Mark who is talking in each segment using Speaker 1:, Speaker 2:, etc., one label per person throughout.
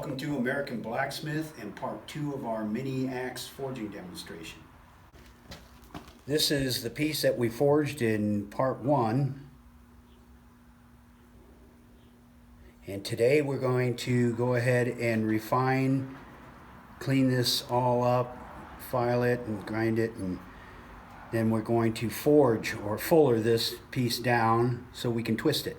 Speaker 1: Welcome to American Blacksmith and part 2 of our mini axe forging demonstration. This is the piece that we forged in part 1. And today we're going to go ahead and refine, clean this all up, file it and grind it, and then we're going to forge or fuller this piece down so we can twist it.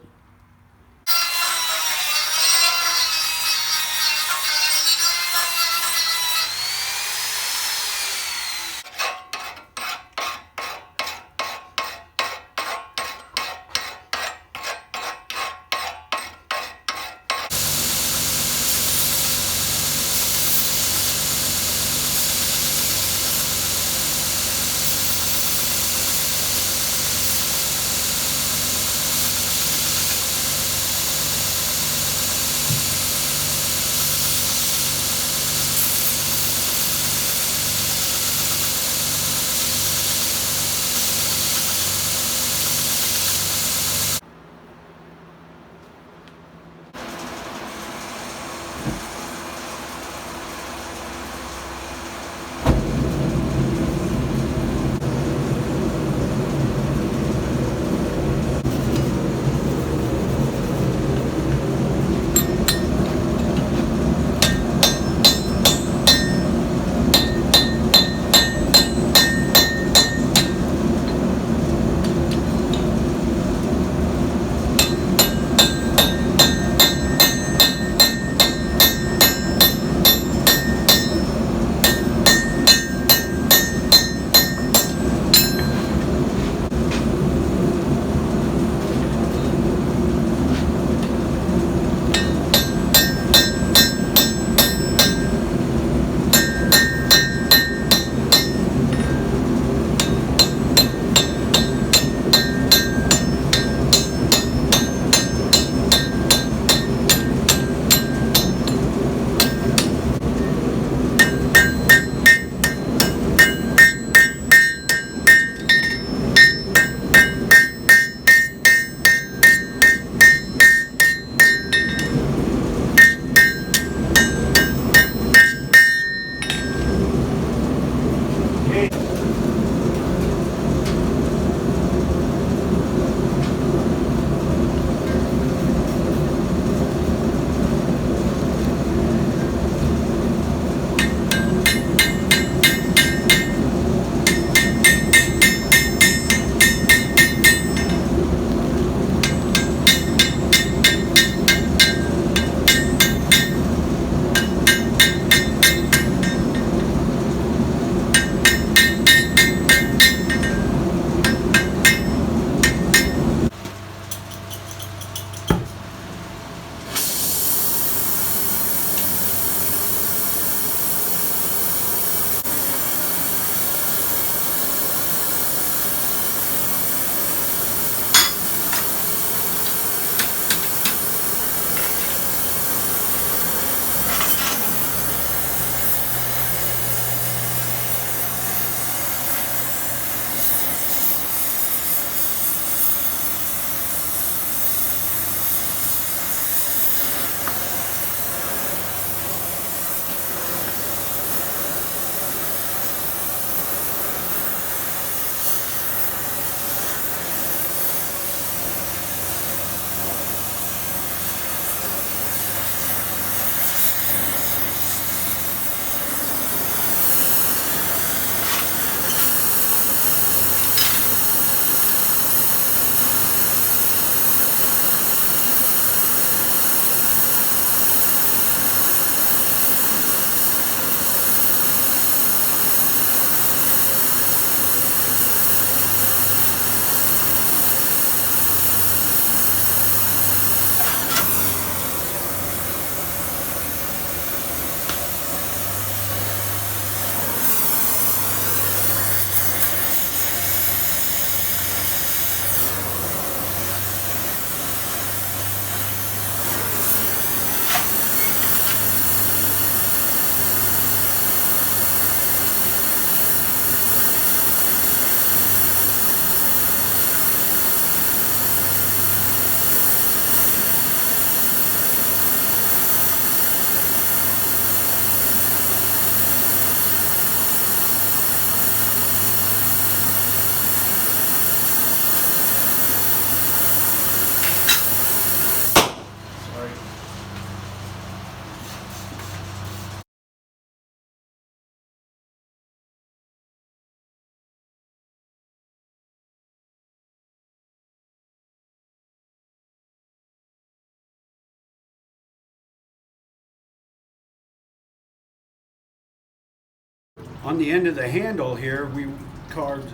Speaker 1: On the end of the handle here, we carved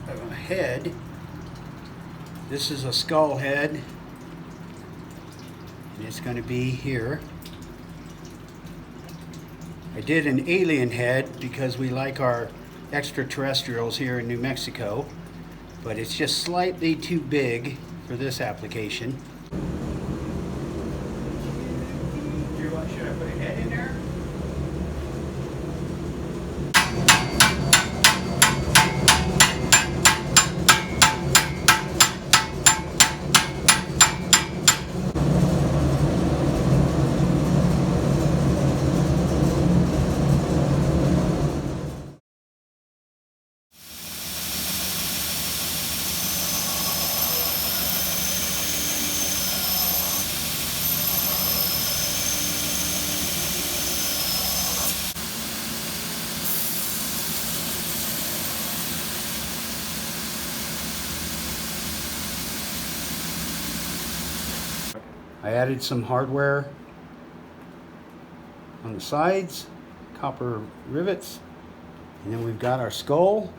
Speaker 1: a head. This is a skull head, and it's going to be here. I did an alien head because we like our extraterrestrials here in New Mexico, but it's just slightly too big for this application. Should I put a head in there? I added some hardware on the sides, copper rivets, and then we've got our skull.